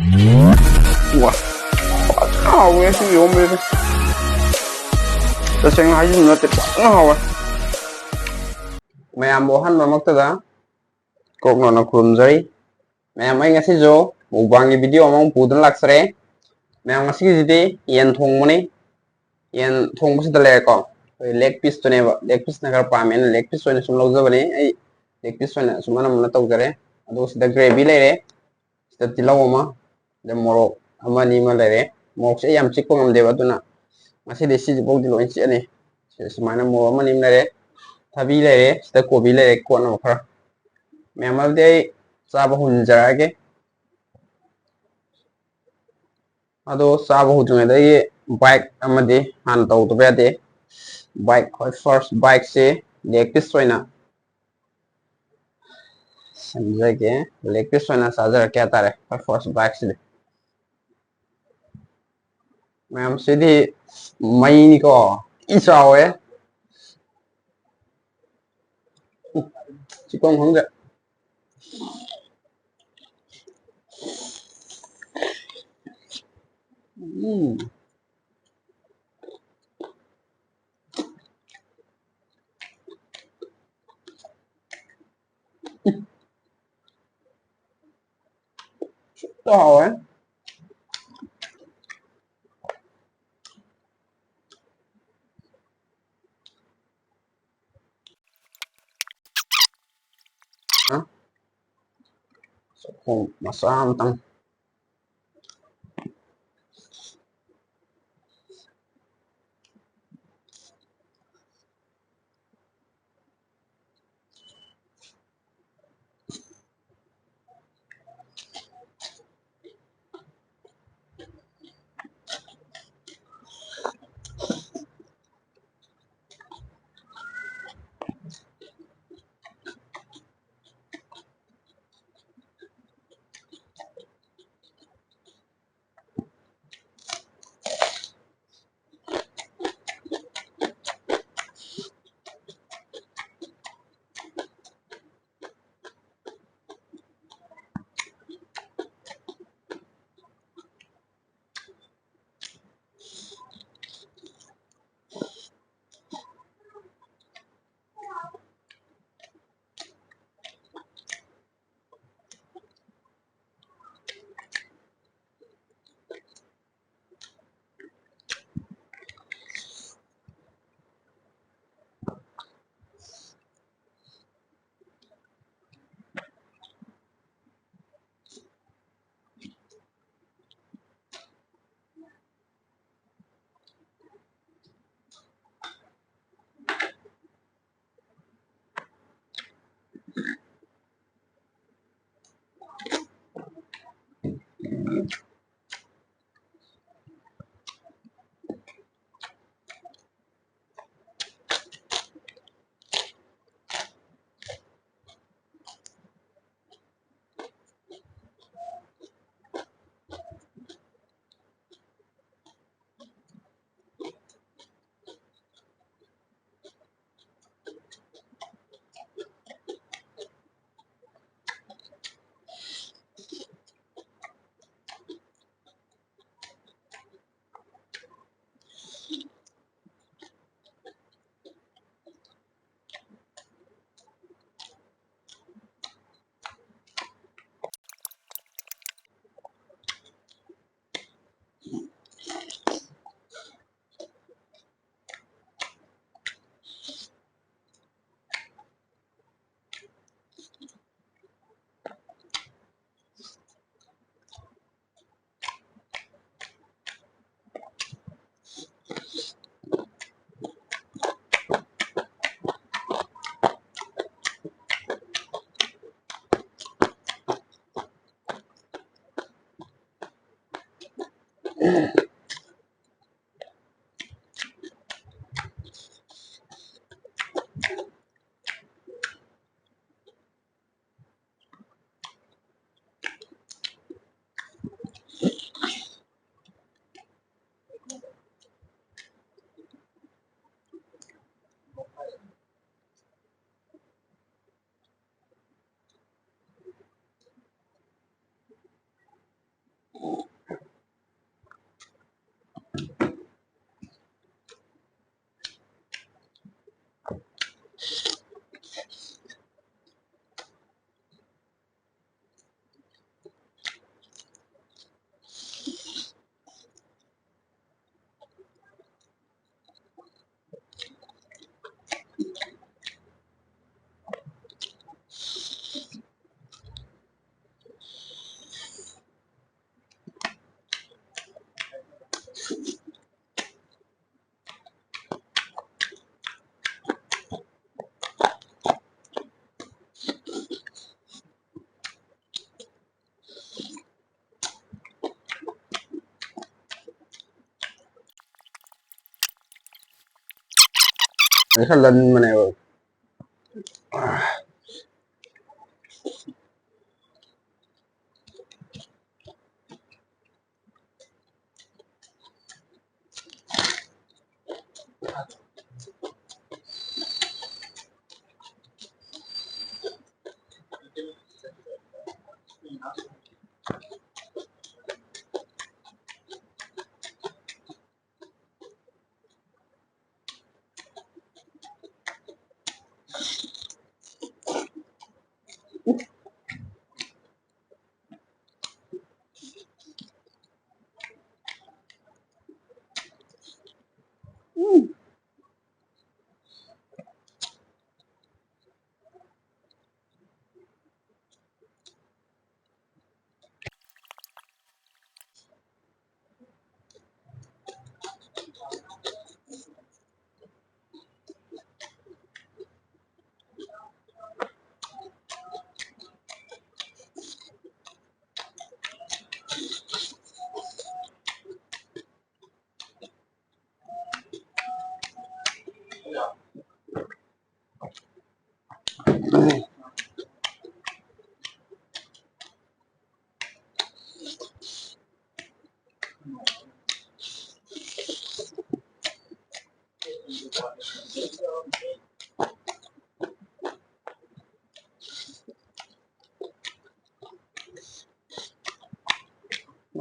Ủa, hào nghe cái gì không biết. Taseng aja nanti hawa. Maya bohan mamak tada. Kok nona kurumzari. Maya mai ngasi jo. Mubangi video amang pudun laksare. Maya ngasi jadi yen thong mani. Yen thong basi dale ko. Leg piece to neba. Leg piece nagar pamen. Leg piece wani sum logza bani. Ay leg piece wani sumana mana tau jare. Ado sida gravy lere. Sida tilaw ama. Da morok ama ni ma lere. Morok se yam chik ko ngam deba tuna. Ngasi desi jibok di loin si ane. Semana morok ama ni lere. Thabi lere. Sida kobi lere ko na makara. Maya mal de saba hun jarage. Ado saba hujunga da ye bike amadi han tau to bade. Bike first bike se leg piece soina. समझे leg piece सोना साझा क्या तारे first bike से ma'am सीधी मई को इसाओ है चिकों होंगे तो हाउ है हाँ so masam tang Đấy là lần mà này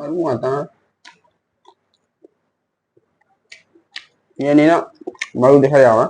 đúng rồi ta nghe đi đó mà đi thay đổi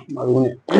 mà luôn này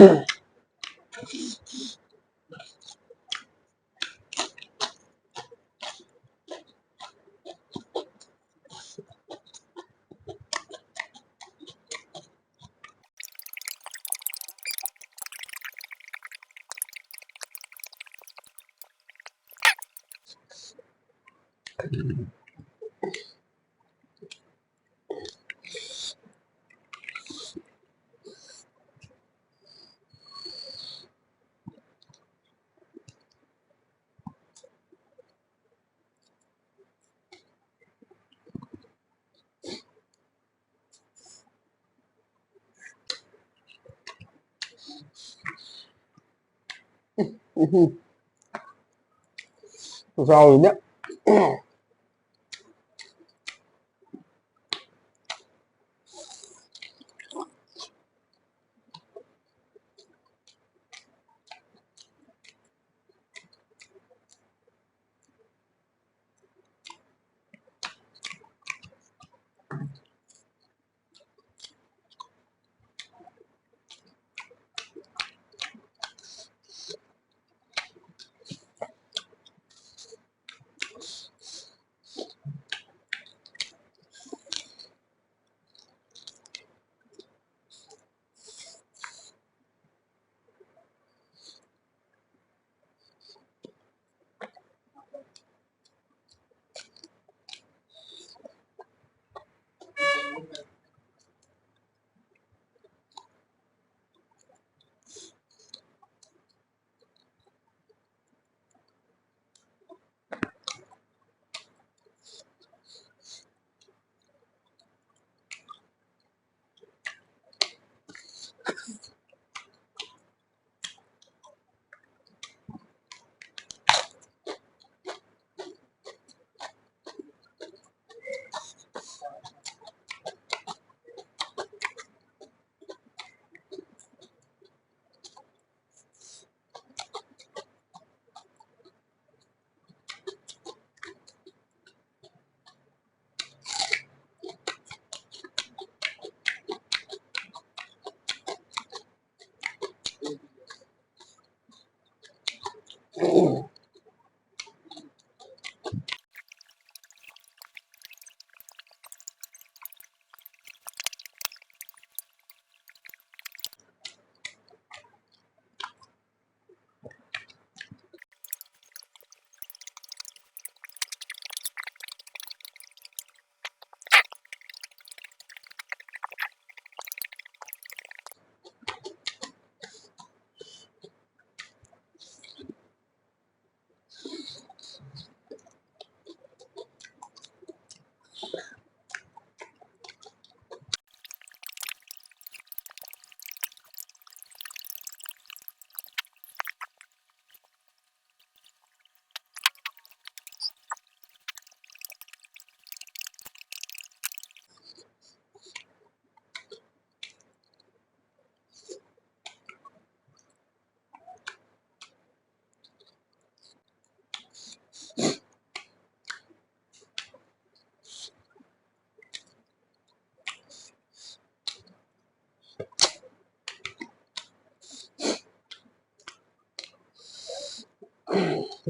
rồi nhé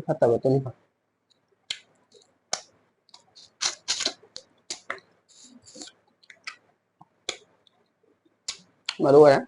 ꯐꯠꯇꯕ ꯇꯨꯝ ꯃꯔꯨ ꯑꯣꯏꯔꯦ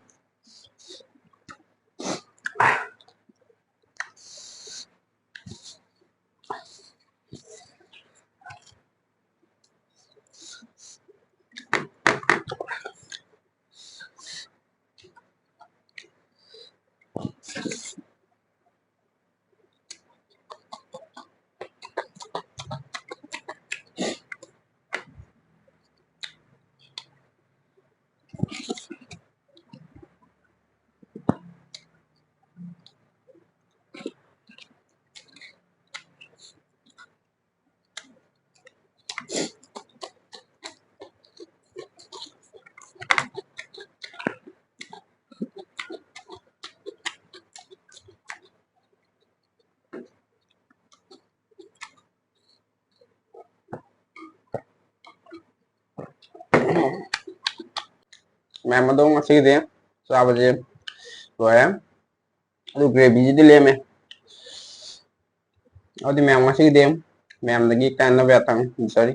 mềm mà đông xí thế sao bây giờ rồi á ಅದು ಗ್ರೇವಿಜಿದಿ ಲೇಮೆ ಅದು ma'am xí thế mềm là cái can nó về tăng sorry